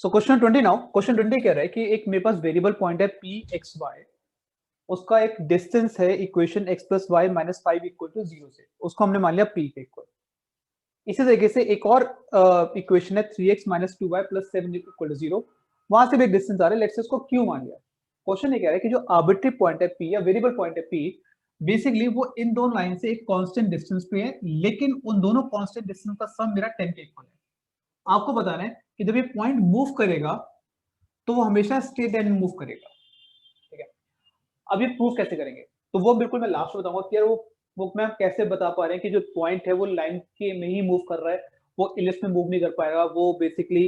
So question 20 now, question 20 कह रहा है कि एक मेरे पास वेरिएबल पॉइंट है पी एक्स वाई, उसका एक डिस्टेंस है equation x plus y minus 5 equal to 0 से, उसको हमने मान लिया p के इक्वल। इसी तरीके से एक और इक्वेशन है 3x minus 2y plus 7 equal to 0, वहां से भी एक डिस्टेंस आ रहा है, लेट्स से उसको q मान लिया। क्वेश्चन ये कह रहा है कि जो आर्बिट्री पॉइंट है p या वेरिएबल पॉइंट है p, बेसिकली वो इन दोनों लाइन से एक कांस्टेंट डिस्टेंस पे है, लेकिन उन दोनों कांस्टेंट डिस्टेंस का सम मेरा 10 के इक्वल है। आपको बताना है कि जब ये पॉइंट मूव करेगा तो वो हमेशा स्ट्रेट लाइन में मूव करेगा, ठीक है। अब ये प्रूफ कैसे करेंगे, तो वो बिल्कुल मैं लास्ट में बताऊंगा कि यार वो मैं कैसे बता पा रहे हैं कि जो पॉइंट है वो लाइन के में ही मूव कर रहा है, वो इलिप्स में मूव नहीं कर पाएगा, वो बेसिकली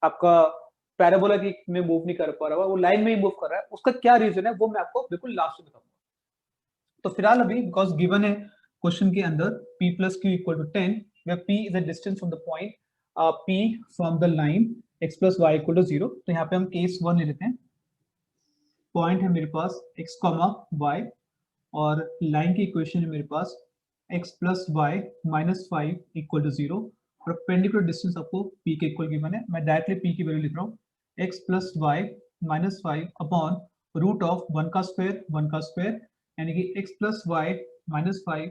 आपका पैराबोला की में मूव नहीं कर पा रहा है, वो लाइन में ही मूव कर रहा है। उसका क्या रीजन है वो मैं आपको बिल्कुल लास्ट में बताऊंगा। तो फिलहाल अभी बिकॉज गिवन है क्वेश्चन के अंदर p plus q equal to 10, where p is a distance from the point p from the line x plus y equal to 0। तो यहाँ पे हम केस 1 ले लेते हैं। पॉइंट है मेरे पास x, y और लाइन की इक्वेशन है मेरे पास x plus y minus 5 equal to 0। Perpendicular distance आपको p के इक्वल गिवन है, मैं डायरेक्टली p की वैल्यू लिख रहा हूँ x plus y minus 5 upon root of 1 का स्क्वायर यानी कि x plus y minus 5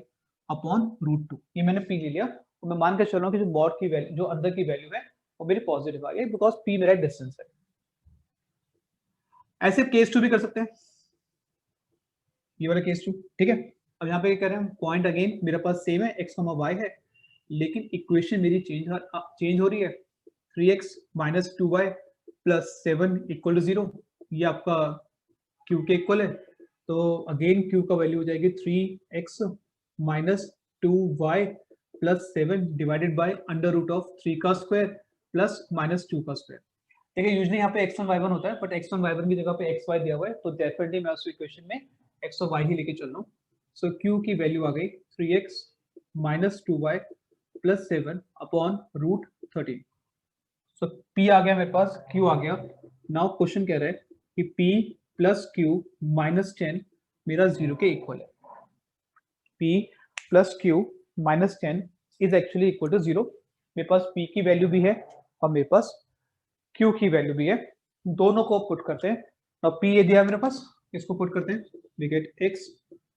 upon root 2। ये मैंने p ले लिया और मैं मान के चल रहा हूँ कि जो बॉर्ड की वैल्यू, जो अंदर की वैल्यू है वो मेरी पॉजिटिव आ गई, बिकॉज p मेरा डिस्टेंस है। ऐसे केस 2 भी कर सकते हैं, ये वाला केस 2, ठीक है। अब यहाँ पे क्या कर रहे हैं, पॉइंट अगेन मेरे पास सेम है x, y है, लेकिन इक्वेशन मेरी चेंज हो रही है। 3x minus 2y plus 7 equal to 0, ये आपका q के इक्वल है। तो अगेन q का वैल्यू हो जाएगी 3x minus 2y plus 7 divided by under root of 3 का स्क्वायर प्लस माइनस 2 का स्क्वायर। देखिए यूजुअली यहाँ पे x1 y1 होता है, बट x1 y1 की जगह पे xy दिया हुआ है, तो डेफिनेटली मैं उस इक्वेशन में x और y ही लेके चल रहा हूँ। सो q की वैल्यू आ गई 3x minus 2y plus 7 upon root 13। So p आ गया मेरे पास, q आ गया। नाउ क्वेश्चन कह रहा है कि p प्लस q माइनस 10 मेरा 0 के इक्वल है। p plus q minus 10 is actually equal to 0। मेरे पास p की वैल्यू भी है और मेरे पास q की वैल्यू भी है, दोनों को पुट करते हैं। अब p ये दिया मेरे पास, इसको पुट करते हैं, we get x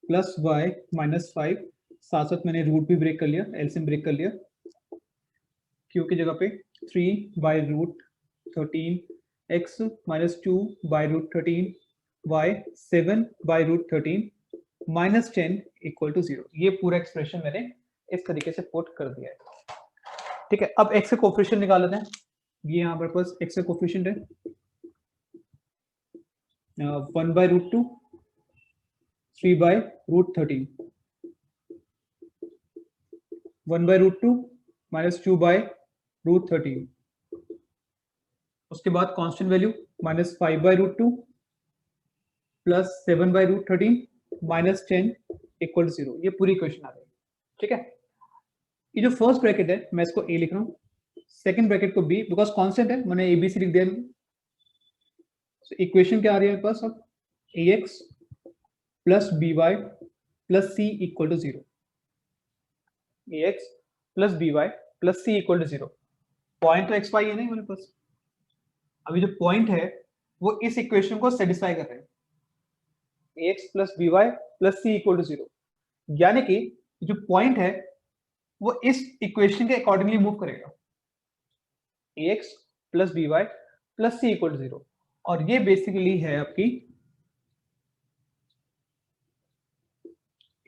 plus y minus 5, साथ साथ मैंने रूट भी ब्रेक कर लिया, एलसीएम ब्रेक कर लिया। q की जगह पे 3 by root 13, x minus 2 by root 13, y 7 by root 13 minus 10 equal to 0। ये पूरा एक्सप्रेशन मैंने इस तरीके से पुट कर दिया है, ठीक है। अब x के कोफिशिएंट निकाल लेते हैं। ये यहाँ पर पास x का कोफिशिएंट है 1 by root 2, 3 by root 13, 1 by root 2 minus 2 by root 13, उसके बाद constant value minus 5 by root 2 plus 7 by root 13 minus 10 equal to 0। ये पूरी इक्वेशन आ गई, ठीक है। ये जो फर्स्ट ब्रैकेट है मैं इसको a लिख रहा हूँ, सेकंड ब्रैकेट को b, बिकॉज कांस्टेंट है, मैंने abc लिख दिया। इक्वेशन क्या आ रही है मेरे पास अब, ax plus by plus c equal to 0। ax plus by plus c equal to 0। Point तो xy है नहीं मेरे पास, अभी जो पॉइंट है वो इस इक्वेशन को सेटिस्फाई कर रहे हैं, ax plus by plus c equal to 0, यानी कि जो पॉइंट है वो इस इक्वेशन के अकॉर्डिंगली मूव करेगा, ax plus by plus c equal to 0। और ये बेसिकली है आपकी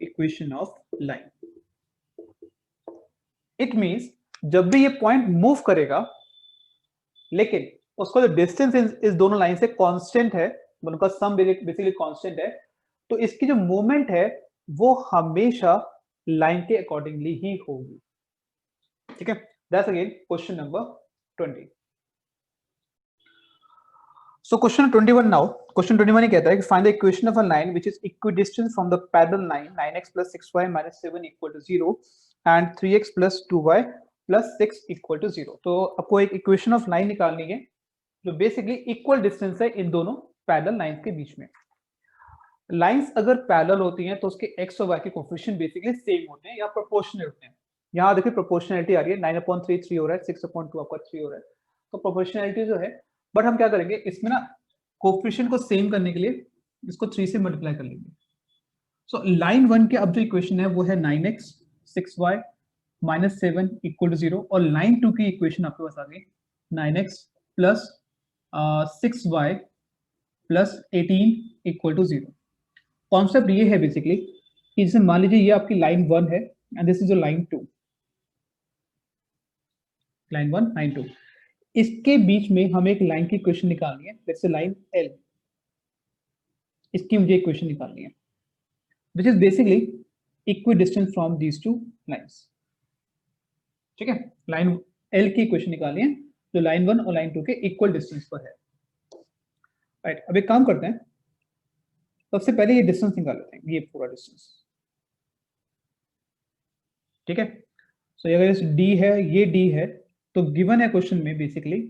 equation of line. It means जब भी ये पॉइंट मूव करेगा, लेकिन उसका जो डिस्टेंस इस दोनों लाइन से कांस्टेंट है, उनका सम बेसिकली कांस्टेंट है, तो इसकी जो मूवमेंट है वो हमेशा लाइन के अकॉर्डिंगली ही होगी, ठीक है। That's again question number 20। So question 21 now, question 21 ये कहता है कि find the equation of a line which is equidistant from the parallel line 9x + 6y - 7 equal to 0 and 3x + 2y + 6 equal to 0। तो आपको एक इक्वेशन ऑफ लाइन निकालनी है जो बेसिकली इक्वल डिस्टेंस है इन दोनों पैरेलल लाइंस के बीच में। लाइंस अगर पैरेलल होती हैं तो उसके x और y के कोएफिशिएंट बेसिकली सेम होते हैं या प्रोपोर्शनल होते हैं। यहाँ देखिए प्रोपोर्शनलिटी आ रही है, 9/3 3 हो रहा है, 6/2 आपका 3 हो रहा है, तो प्रोपोर्शनलिटी जो है बट हम क्या करेंगे इसमें ना, कोफिशिएंट को सेम करने के लिए इसको 3 से मल्टीप्लाई कर लेंगे। सो लाइन 1 के अब जो इक्वेशन है वो है 9x 6y -7 इक्वल टू 0, और लाइन 2 की इक्वेशन आपके पास आ गई 9x plus 6y plus 18 equal to 0। Concept ये है बेसिकली कि जैसे मान लीजिए ये आपकी लाइन 1 है and this is your line 2, line 1 line 2, इसके बीच में हमें एक लाइन की इक्वेशन निकालनी है, जैसे लाइन L, इसकी मुझे इक्वेशन निकालनी है which is basically equidistant from these two lines। ठीक है, लाइन L की इक्वेशन निकालनी है जो लाइन 1 और लाइन 2 के इक्वल डिस्टेंस पर है। राइट, अब एक काम करते हैं, सबसे पहले ये डिस्टेंस निकाल लेते हैं, ये पूरा डिस्टेंस। ठीक है, सो अगर इस D है, ये D है, तो गिवन है क्वेश्चन में बेसिकली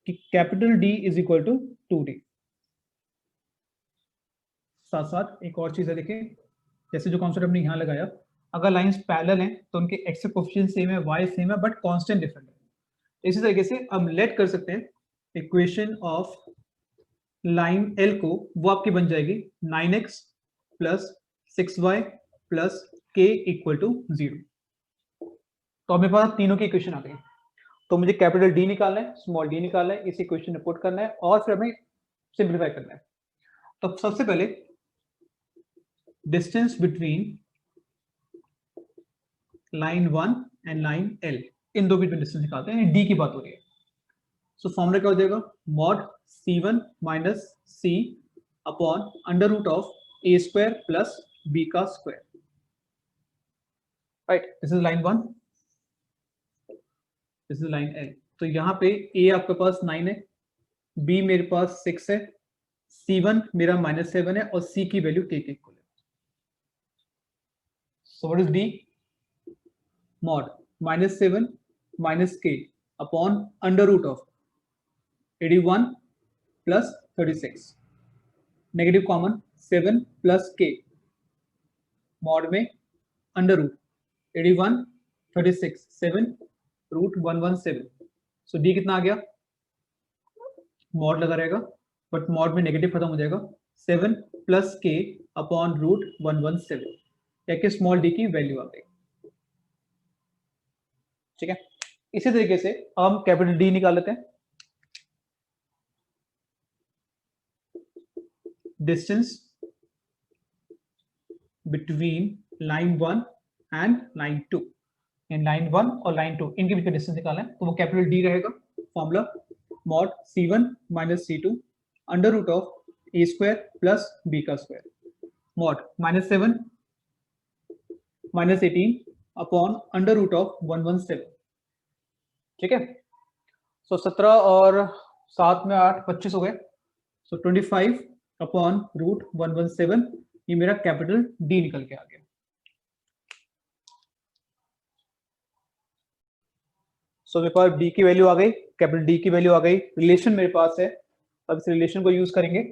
कि capital D is equal to 2D। साथ साथ एक और चीज है, देखिए जैसे जो कॉन्सेप्ट हमने यहाँ लगाया, अगर लाइंस पैरेलल हैं तो उनके एक्स कोएफिशिएंट सेम है, वाई सेम है, बट कांस्टेंट डिफरेंट है। इसी तरीके से हम लेट कर सकते हैं इक्वेशन ऑफ लाइन L को, वो आपकी बन जाएगी 9x plus 6y plus k equal to 0। तो मेरे पास तीनों की इक्वेशन आ गई, तो मुझे कैपिटल D निकालना है, स्मॉल d निकालना है, इस इक्वेशन में पुट करना है और फिर हमें सिंप्लीफाई करना है। तो सबसे पहले distance between line 1 and line L, इन दो बीच में डिस्टेंस निकालते हैं, D की बात हो रही है। सो फॉर्मूला क्या हो जाएगा, mod C1 minus C upon under root of A square plus B का square. Right, this is line 1, this is line L। तो यहाँ पे A आपके पास 9 है, B मेरे पास 6 है, C1 मेरा -7 है और C की वैल्यू K के इक्वल है। So what is D, mod -7 minus k upon under root of 81 plus 36, negative common 7 plus k, mod में अंडर रूट 81 36 7 रूट 117। सो डी कितना आ गया, मॉड लगा रहेगा बट मॉड में नेगेटिव खत्म हो जाएगा, 7 प्लस के अपॉन रूट 117, या कि स्मॉल डी की वैल्यू आ गई। ठीक है, इसी तरीके से हम कैपिटल डी निकाल लेते हैं। Distance between line 1 and line 2, in line 1 और लाइन 2 इनके बीच का डिस्टेंस निकालना है, तो वो कैपिटल डी रहेगा। Formula mod C1 minus C2 under root of A square plus B का square, mod -7 minus 18 upon under root of 117। ठीक है, सो 17 और 7 में 8 25 हो गए, सो 25 अपॉन रूट 117, ये मेरा कैपिटल डी निकल के आ गया। सो मेरे पास डी की वैल्यू आ गई, कैपिटल डी की वैल्यू आ गई, रिलेशन मेरे पास है, अब इस रिलेशन को यूज करेंगे।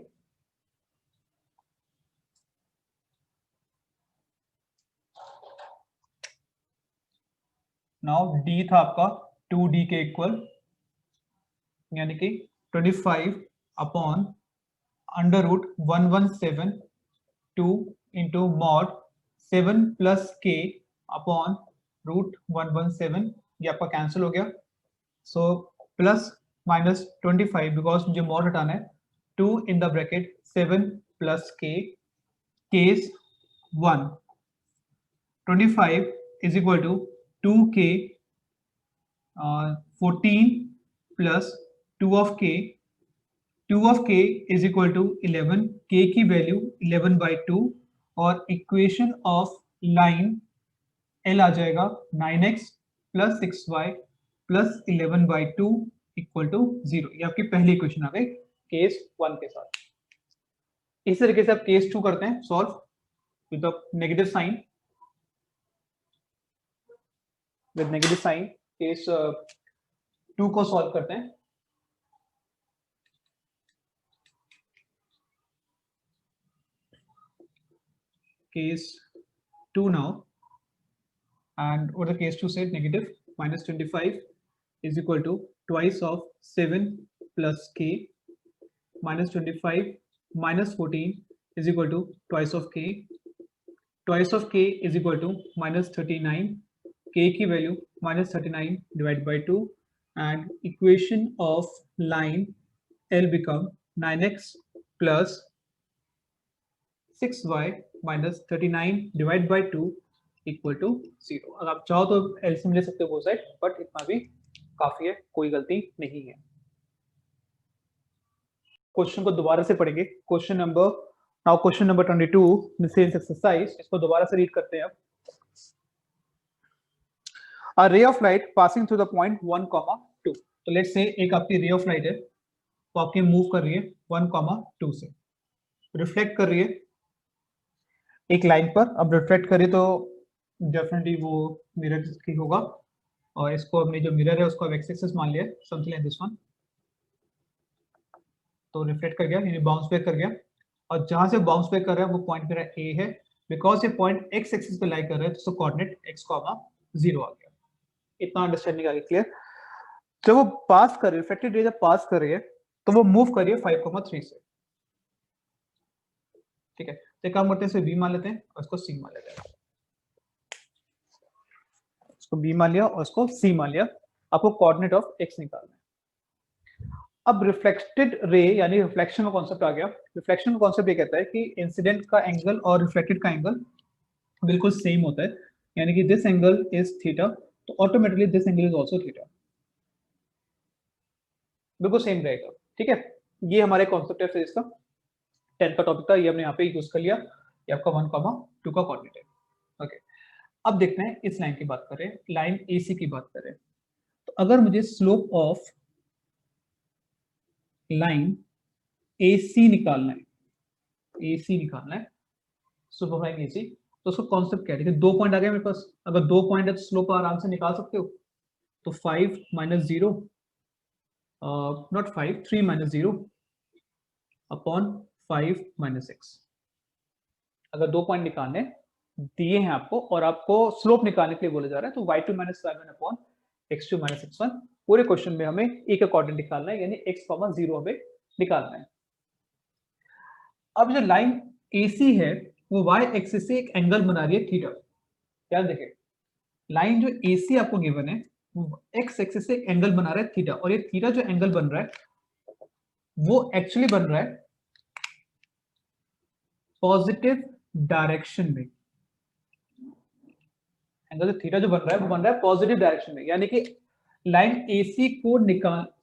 नाउ डी था आपका 2d के इक्वल, यानी कि 25 upon under root 117 2 into mod 7 plus k upon root 117, ये आपका कैंसिल हो गया। सो प्लस माइनस 25, बिकॉज मुझे मॉड हटाना है, 2 in the bracket 7 plus k, case 1 25 is equal to 2k 14 plus 2 of k, 2 of k is equal to 11, k की value 11/2, और equation of line L आ जाएगा 9x plus 6y plus 11/2 equal to 0। ये आपकी पहली equation आ गई case 1 के साथ। इस तरीके से आप केस 2 करते हैं solve with the negative sign, with negative sign case 2 को सॉल्व करते हैं। Case 2 now, and what the case 2 said, negative -25 is equal to twice of 7 plus k minus 25 minus 14 is equal to twice of k is equal to minus 39, k की value minus 39 divide by 2 and equation of line L become 9x plus 6y minus 39 divided by 2 equal to 0। अगर आप चाहो तो LCM ले सकते हो both side, but इतना भी काफी है, कोई गलती नहीं है। क्वेश्चन को दोबारा से पढ़ेंगे। क्वेश्चन नंबर 22 मिसलेनियस एक्सरसाइज, इसको दोबारा से रीड करते हैं अब। A ray of light passing through the point 1, 2। तो लेट्स से एक आपकी रे ऑफ लाइट है, तो आपकी मूव कर रही है 1, 2 से, रिफ्लेक्ट कर रही है एक लाइन पर। अब रिफ्लेक्ट करिए तो डेफिनेटली वो मिरर की होगा, और इसको हमने जो मिरर है उसको अब एक्स एक्सिस मान लिया, समथिंग लाइक दिस वन। तो रिफ्लेक्ट कर गया यानी बाउंस बैक कर गया, और जहां से बाउंस बैक कर रहा है वो पॉइंट मेरा ए है। बिकॉज ये पॉइंट एक्स एक्सिस पे लाई कर रहा है तो कोऑर्डिनेट x, 0 आ गया। इतना अंडरस्टैंडिंग आ गया, क्लियर? जब वो पास कर रही है, रिफ्लेक्टेड रे जब पास कर रही है तो वो मूव कर रही है 5,3 से, ठीक है। तो काम करते हैं, इसे b मान लेते हैं और इसको c मान लेते हैं। इसको b मान लिया और इसको c मान लिया। आपको कोऑर्डिनेट ऑफ x निकालना है। अब रिफ्लेक्टेड रे यानी रिफ्लेक्शन का कॉन्सेप्ट आ गया। रिफ्लेक्शन का कॉन्सेप्ट ये कहता है कि इंसिडेंट का एंगल और रिफ्लेक्टेड का एंगल बिल्कुल सेम होता है, यानी कि दिस एंगल इज थीटा, तो automatically this angle is also theta, बिल्कुल सेम रहेगा, ठीक है। ये हमारे कॉन्सेप्ट है फिजिक्स का 10 का टॉपिक था, ये हमने यहाँ पे यूज कर लिया। ये आपका 1, 2 का कोऑर्डिनेट है, ओके। अब देखते हैं इस लाइन की बात करें, लाइन AC की बात करें, तो अगर मुझे स्लोप ऑफ लाइन AC निकालना है, स्लोप ऑफ लाइन AC, तो उसका कॉन्सेप्ट क्या है? देखिए 2 पॉइंट आ गए मेरे पास, अगर 2 पॉइंट है तो स्लोप आराम से निकाल सकते हो। तो 5 minus 0, not 5, 3 minus 0 upon 5 minus 6। अगर 2 पॉइंट निकालने दिए हैं आपको और आपको स्लोप निकालने के लिए बोला जा रहा है, तो y2 minus 7 upon x2 minus 6। पूरे क्वेश्चन में हमें ए का कोऑर्डिनेट निकालना है, यानी x, 0 हमें निकालना है। अब जो लाइन AC है वो y एक्सिस से एक एंगल बना रही है थीटा। क्या देखें, लाइन जो AC आपको गिवन है वो x एक्सिस से एक एंगल बना रहा है थीटा, और ये थीटा जो एंगल बन रहा है वो एक्चुअली बन रहा है पॉजिटिव डायरेक्शन में। एंगल थीटा जो बन रहा है वो बन रहा है पॉजिटिव डायरेक्शन में, यानी कि लाइन AC को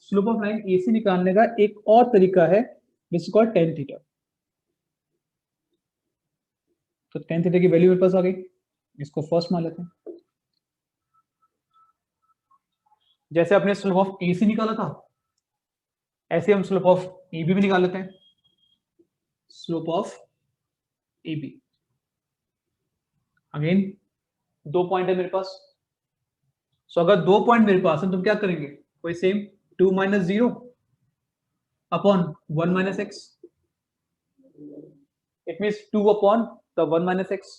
स्लोप ऑफ लाइन AC निकालने का एक और तरीका है which is called tan theta. तो tan थीटा की वैल्यू मेरे पास आ गई, इसको फर्स्ट मान लेते हैं। जैसे अपने स्लोप ऑफ AC निकाला था ऐसे हम स्लोप ऑफ AB भी निकाल लेते हैं। Slope of AB, again 2 point है मेरे पास, सो अगर 2 पॉइंट मेरे पास है तो क्या करेंगे, कोई same 2 minus 0 upon 1 minus x, it means 2 upon the 1 minus x।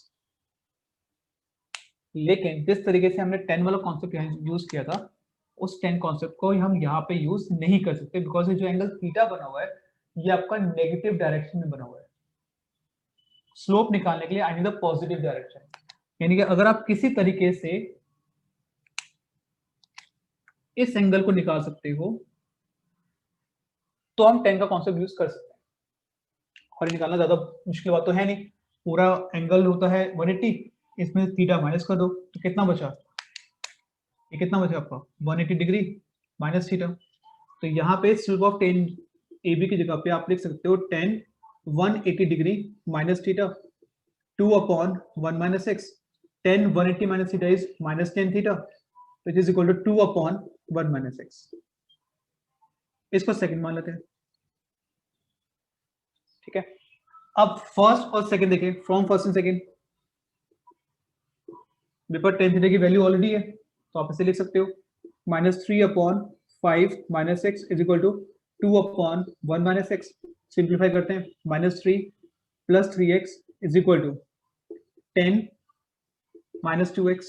लेकिन जिस तरीके से हमने 10 वाला कॉन्सेप्ट यूज किया था उस 10 कॉन्सेप्ट को हम यहाँ पे यूज नहीं कर सकते, बिकॉज जो एंगल थीटा बना हुआ है ये आपका नेगेटिव डायरेक्शन में बना हुआ है। स्लोप निकालने के लिए I need the positive direction, यानी कि अगर आप किसी तरीके से इस एंगल को निकाल सकते हो तो हम 10 का कॉन्सेप्ट यूज कर सकते हैं, और निकालना ज्यादा मुश्किल बात तो है नहीं। पूरा एंगल होता है 180, इसमें थीटा माइनस कर दो तो कितना बचा, ये कितना बचा आपका 180 डिग्री माइनस थीटा। तो यहाँ पे स्लोप ऑफ 10 AB की जगह पे आप लिख सकते हो 10 180 degree minus theta 2 upon 1 minus x। 10 180 minus theta is minus 10 theta, which is equal to 2 upon 1 minus x। इसको सेकंड मान लेते हैं, ठीक है। अब फर्स्ट और सेकंड देखें, फ्रॉम फर्स्ट एंड सेकंड मेरे पास tan थीटा की वैल्यू ऑलरेडी है, तो आप इसे लिख सकते हो minus 3 upon 5 minus x is equal to 2 upon 1 minus x। Simplify करते हैं, minus 3 plus 3x is equal to 10 minus 2x,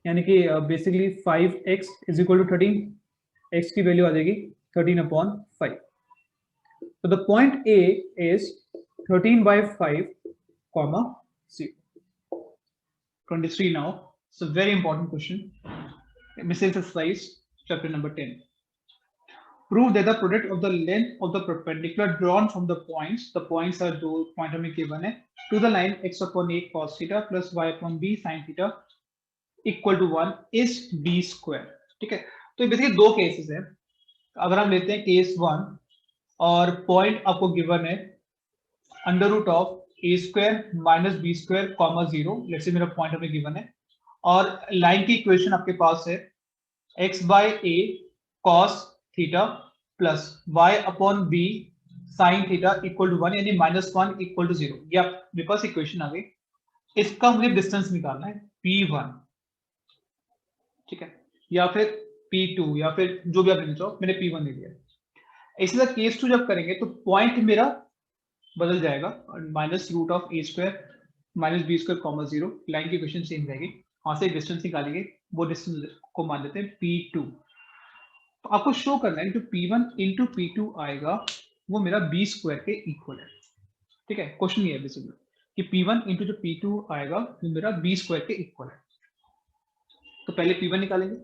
यानी कि basically 5x is equal to 13। x की वैल्यू आ जाएगी 13/5. So the point A is 13/5, 0. 23 now. It's a very important question. Missile exercise, chapter number 10. Prove that the product of the length of the perpendicular drawn from the points are दो point हमें given है, to the line x/a cos theta plus y/b sin theta equal to 1 is b square. ठीक है, तो basically दो cases है. अगर हम लेते हैं केस 1 और पॉइंट आपको गिवन है under root of a square minus b square comma 0. Let's say मेरा पॉइंट हमें गिवन है और लाइन की इक्वेशन आपके पास है x by a cos theta plus y upon b sine theta equal to 1 यानी -1 इक्वल टू 0. ये मेरे पास इक्वेशन आ गई. इसका मुझे डिस्टेंस निकालना है p1. ठीक है, या फिर p2 या फिर जो भी आप लेना चाहो. मैंने p1 ले लिया. इसी तरह केस 2 जब करेंगे तो पॉइंट मेरा बदल जाएगा minus root of a square minus b square comma 0. Line की इक्वेशन सेम रहेगी. वहां से डिस्टेंस निकालेंगे, वो डिस्टेंस को मान लेते हैं p2. तो आपको शो करना है जो p1 इंटू p2 आएगा वो मेरा b स्क्वायर के इक्वल है. ठीक है, क्वेश्चन ये है बेसिकली कि p1 इंटू जो p2 आएगा वो मेरा b स्क्वायर के इक्वल है. तो पहले p1 निकालेंगे,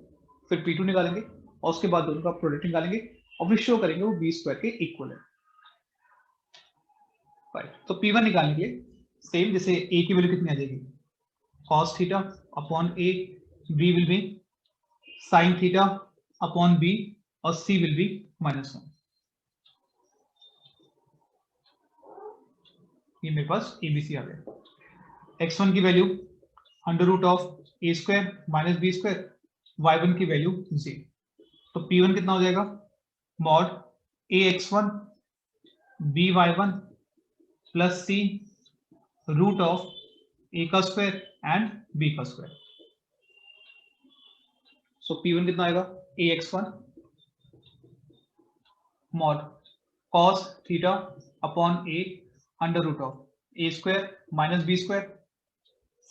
फिर p2 निकालेंगे और उसके बाद दोनों का प्रोडक्ट निकालेंगे और फिर शो करेंगे वो b स्क्वायर के इक्वल है. तो p1 निकालने के लिए सेम जैसे a की वैल्यू कितनी आ जाएगी cos theta upon a, b will be sin theta upon b और c विल बी -1. ये मेरे पास abc आ गया. x1 की वैल्यू under root of a square minus b square, y1 की वैल्यू 0. तो p1 कितना हो जाएगा mod ax1 by1 plus c root of a का स्क्वायर एंड b का स्क्वायर. सो p1 कितना आएगा ax1 mod cos theta upon a under root of a square minus b square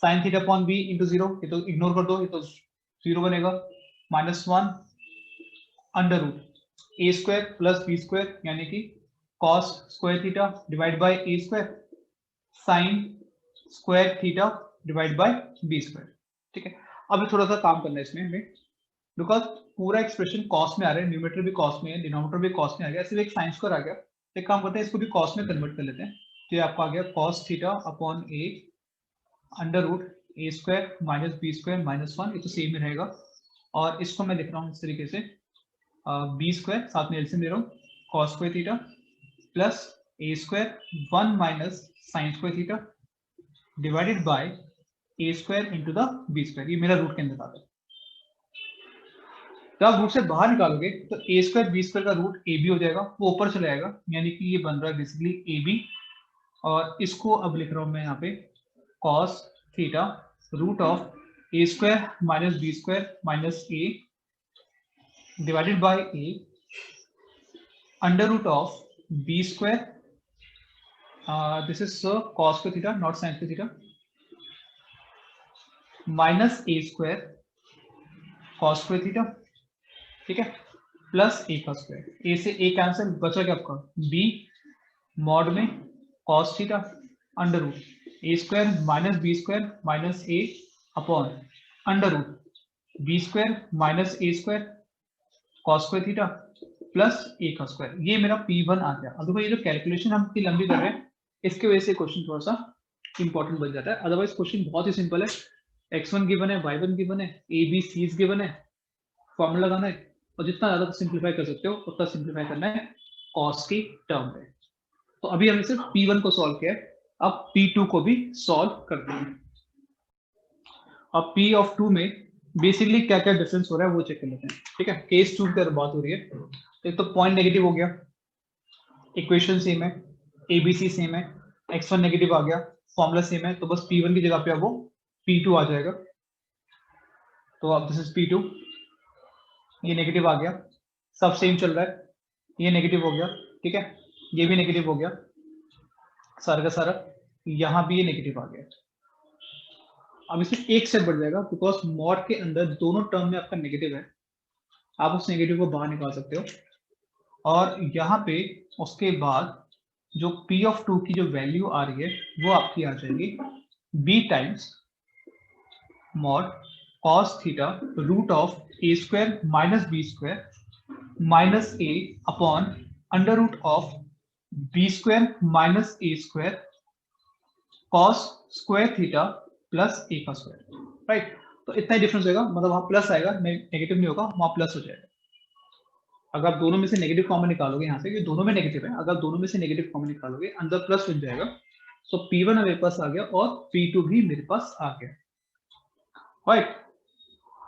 sine theta upon b into 0. ये तो ignore कर दो, ये तो 0 बनेगा. -1 under root a square plus b square यानी कि cos square theta divide by a square sine square theta divide by b square. ठीक है, अब थोड़ा सा काम करना है इसमें हमें, बिकॉज पूरा एक्सप्रेशन कॉस में आ रहा है, न्यूमरेटर भी कॉस में है, डिनोमिनेटर भी कॉस में आ गया, सिर्फ एक साइन स्क्वायर आ गया. एक काम करते हैं इसको भी कॉस में कन्वर्ट कर लेते हैं. तो ये आपको आ गया cos theta upon a under root a square minus b square -1. ये तो सेम ही रहेगा और इसको मैं लिख रहा हूँ इस तरीके से b स्क्वायर साथ में एलसीएम ले रहा हूँ cos square theta plus a square 1 minus sign square theta divided by a square into the b square. ये मेरा रूट के अंदर आता है. जब आप रूट से बाहर निकालोगे तो a स्क्वायर b स्क्वायर का रूट a b हो जाएगा, वो ऊपर चला जाएगा यानी कि ये बन रहा है बेसिकली a b. और इसको अब लिख रहा हूं मैं यहाँ पे cos theta root of a square minus b square minus a divided by a under root of b square. This is cos square theta not sin square theta minus a square cos square theta. ठीक है, plus a का square. a से a cancel, बचा क्या आपका b mod में cos theta under root a square minus b square minus a upon under root b square minus a square cos square theta plus a का square. ये मेरा p1 आ गया. अब देखो ये जो कैलकुलेशन हम इतनी लंबी कर रहे हैं इसके वजह से क्वेश्चन थोड़ा सा इंपॉर्टेंट बन जाता है. अदरवाइज क्वेश्चन बहुत ही सिंपल है. x1 गिवन है, y1 गिवन है, a b c गिवन है, फॉर्मूला लगाना है और जितना ज्यादा सिंप्लीफाई कर सकते हो उतना सिंप्लीफाई करना है कॉस की टर्म में. तो अभी हमने सिर्फ p1 को सॉल्व किया है, अब p2 को भी सॉल्व करते हैं. अब p ऑफ 2 में बेसिकली क्या क्या डिफरेंस हो रहा है वो चेक कर लेते हैं. ठीक है, केस 2 की बात हो रही है. तो एक तो पॉइंट नेगेटिव हो गया, इक्वेशन सेम है, abc सेम है, x1 नेगेटिव आ गया, फॉर्मूला सेम है, तो बस p1 की जगह पे अब वो p2 आ जाएगा. तो अब दिस इज p2, ये नेगेटिव आ गया, सब सेम चल रहा है, ये नेगेटिव हो गया. ठीक है, ये भी नेगेटिव हो गया सारा का सारा, यहाँ भी ये नेगेटिव आ गया. अब इसमें एक स्टेप बढ़ जाएगा बिकॉज मॉड के अंदर दोनों टर्म में आपका नेगेटिव है, आप उस नेगेटिव को बाहर निकाल सकते हो. और यहाँ पे उसके बाद जो P ऑफ 2 की जो वैल्यू आ रही है वो आपकी आ जाएगी B times mod cos theta root of a square minus b square minus a upon under root of b square minus a square cos square theta plus a का square, right. तो इतना ही difference होगा, मतलब वहां plus आएगा, negative नहीं होगा, वहां प्लस हो जाएगा। अगर आप दोनों में से नेगेटिव कॉमन निकालोगे यहाँ से, ये दोनों में नेगेटिव है, अगर दोनों में से नेगेटिव कॉमन निकालोगे अंदर प्लस बन जाएगा। सो P1 मेरे पास आ गया और P2 भी मेरे पास आ गया, राइट।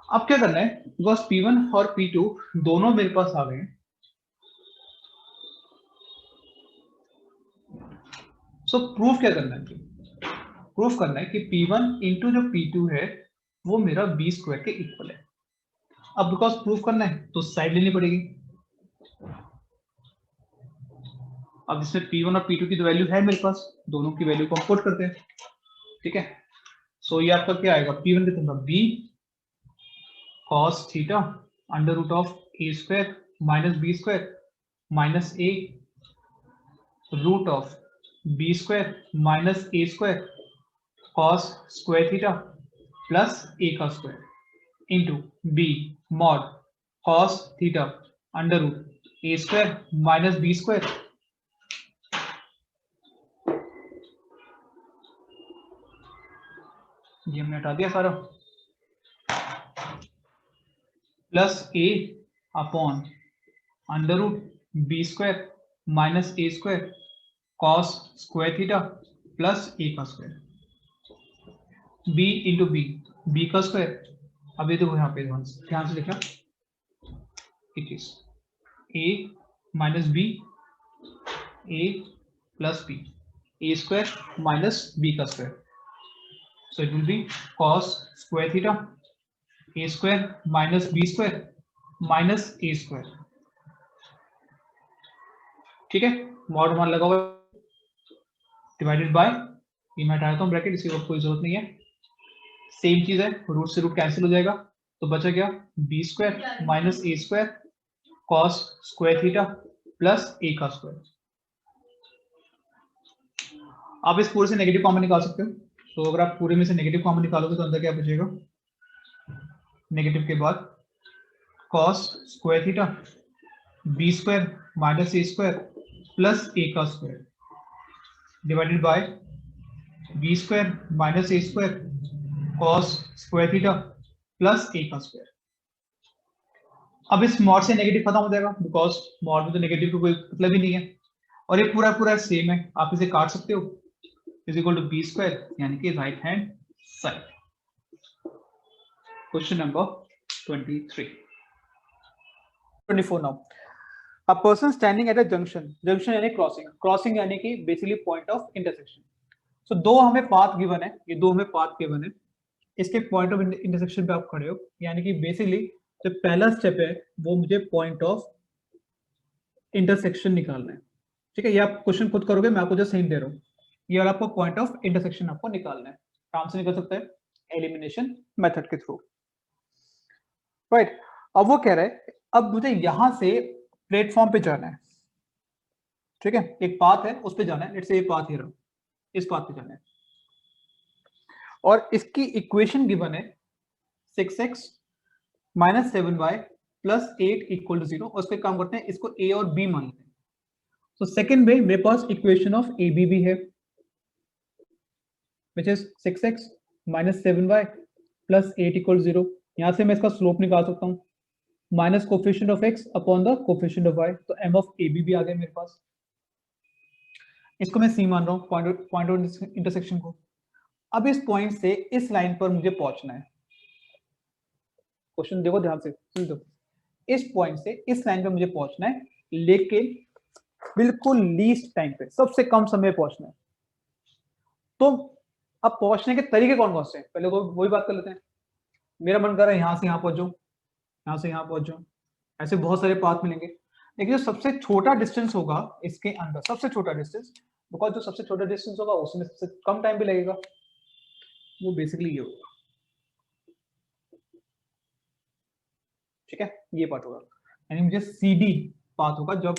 अब क्या करना है, बिकॉज P1 और P2 दोनों मेरे पास आ गए, सो प्रूफ क्या करना है, प्रूफ करना है कि P1 इंटू जो P2 है वो मेरा B स्क्वायर के इक्वल है। अब बिकॉज प्रूफ करना है तो साइड लेनी पड़ेगी। अब इसमें P1 और P2 की तो वैल्यू है मेरे पास, दोनों की वैल्यू को हम पुट करते हैं, ठीक है। सो ये आपका क्या आएगा, P1 कितना था B cos theta under root of a square minus b square minus a root of b square minus a square cos square theta plus a का square into b mod cos theta under root a square minus b square ये हमने हटा दिया सारा, plus a upon under root b square minus a square cos square theta plus a का square b into b का square. अब ये देखो यहाँ पे ध्यान से लिखना, it is a minus b a plus b a square minus b का square, so it will be cos square theta a square minus b square minus a square, ठीक है। मॉड मान लगा हुआ डिवाइडेड बाय, ये मैं हटा देता हूँ ब्रैकेट, इसी को कोई जरूरत नहीं है, सेम चीज है, रूट से रूट कैंसिल हो जाएगा, तो बचा क्या B square minus A square cos square theta plus A का स्क्वायर। आप इस पूरे से नेगेटिव कॉमन निकाल सकते हो, तो अगर आप पूरे में से नेगेटिव कॉमन निकालोगे तो अंदर क्या बचेगा, नेगेटिव के बाद cos square theta B square minus A square plus A का square divided by B square minus A square cos square theta plus A का स्क्वायर। अब इस मॉड से नेगेटिव खत्म हो जाएगा, बिकॉज मॉड में तो नेगेटिव का कोई मतलब ही नहीं है, और ये पूरा पूरा सेम है, आप इसे काट सकते हो, is equal to b square यानी कि right hand side. Question number 23 24 now, a person standing at a junction, junction यानी क्रॉसिंग, क्रॉसिंग यानी कि basically point of intersection. So दो हमें पाथ गिवन है, ये दो हमें पाथ गिवन है, इसके पॉइंट ऑफ इंटरसेक्शन पे आप खड़े हो, यानी कि बेसिकली जो पहला स्टेप है वो मुझे पॉइंट ऑफ इंटरसेक्शन निकालना है, ठीक है। ये आप क्वेश्चन खुद करोगे, मैं आपको जस्ट हिंट दे रहा हूँ, ये वाला आपको पॉइंट ऑफ इंटरसेक्शन आपको निकालना है, काम से निकल सकता है एलिमिनेशन मेथड के थ्रू, राइट। अब वो कह रहा है अब मुझे यहां से प्लेटफॉर्म पे जाना है, ठीक है, एक पाथ है उस पे जाना है, लेट्स से ये पाथ है, इस पाथ पे जाना है, और इसकी इक्वेशन गिवन है 6x minus 7y plus 8 equal to 0, और उस पर काम करते हैं, इसको a और b मान लेते हैं। तो सेकंड में मेरे पास इक्वेशन ऑफ ए बी भी है, which is 6x minus 7y plus 8 equal 0। यहां से मैं इसका स्लोप निकाल सकता हूँ, minus coefficient of x upon the coefficient of y, तो m ऑफ ए बी भी आ गया मेरे पास, इसको मैं c मान रहा हूँ पॉइंट ऑफ इंटरसेक्शन को। अब इस पॉइंट से इस लाइन पर मुझे पहुंचना है, क्वेश्चन देखो ध्यान से सुन दो, इस पॉइंट से इस लाइन पे मुझे पहुंचना है, लेकिन बिल्कुल लीस्ट टाइम पे, सबसे कम समय पहुंचना है। तो अब पहुंचने के तरीके कौन कौन से हैं, पहले वही बात कर लेते हैं। मेरा मन कर रहा है यहां से यहां पहुंच जाऊं, यहां से यहां पहुंच जाऊं, ऐसे बहुत सारे पाथ मिलेंगे, लेकिन जो सबसे छोटा डिस्टेंस होगा इसके अंदर, सबसे छोटा डिस्टेंस, बिकॉज जो सबसे छोटा डिस्टेंस होगा उसमें सबसे कम टाइम भी लगेगा, वो बेसिकली ये होगा, ठीक है, ये पार्ट होगा, यानी मुझे CD पाथ होगा जब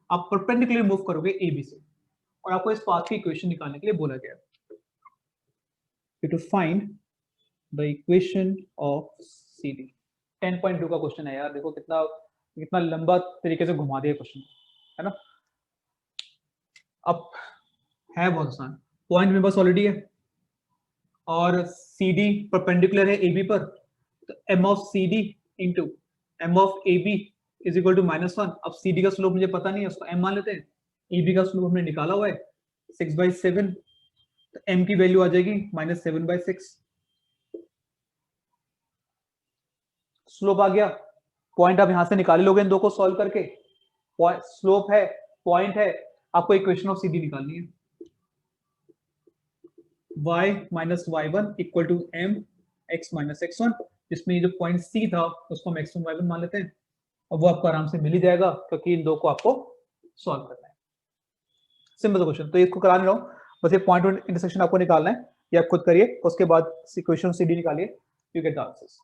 आप परपेंडिकुलर मूव करोगे ए बी से, और आपको इस पाथ की इक्वेशन निकालने के लिए बोला गया है to find the equation of C D. 10.2 का क्वेश्चन है यार, देखो कितना कितना लंबा तरीके से घुमा दिया क्वेश्चन, है ना। अब है बहुत आसान, पॉइंट मेरे पास ऑलरेडी है और सी डी परपेंडिकुलर है ए बी पर, तो m of C D into m of A B is equal to -1। अब सी डी का स्लोप मुझे पता नहीं है, उसको एम मान लेते हैं। ए बी का स्लोप हमने निकाला हुआ है 6/7, तो एम की वैल्यू आ जाएगी -7/6। स्लोप आ गया, पॉइंट आप यहां से निकाल लोगे इन दो को सॉल्व करके। स्लोप है, पॉइंट है, आपको इक्वेशन ऑफ सी डी निकालनी है। y minus y1 equal to m x minus x1, जिसमें ये जो पॉइंट c था उसको हम x1 y1 मान लेते हैं, और वो आपको आराम से मिल ही जाएगा क्योंकि इन दो को आपको सॉल्व करना है। सिंपल क्वेश्चन, तो इसको करा नहीं रहा हूं, बस ये पॉइंट और इंटरसेक्शन आपको निकालना है, ये आप खुद करिए, उसके बाद इक्वेशन सी डी निकालिए, यू गेट द आंसर्स।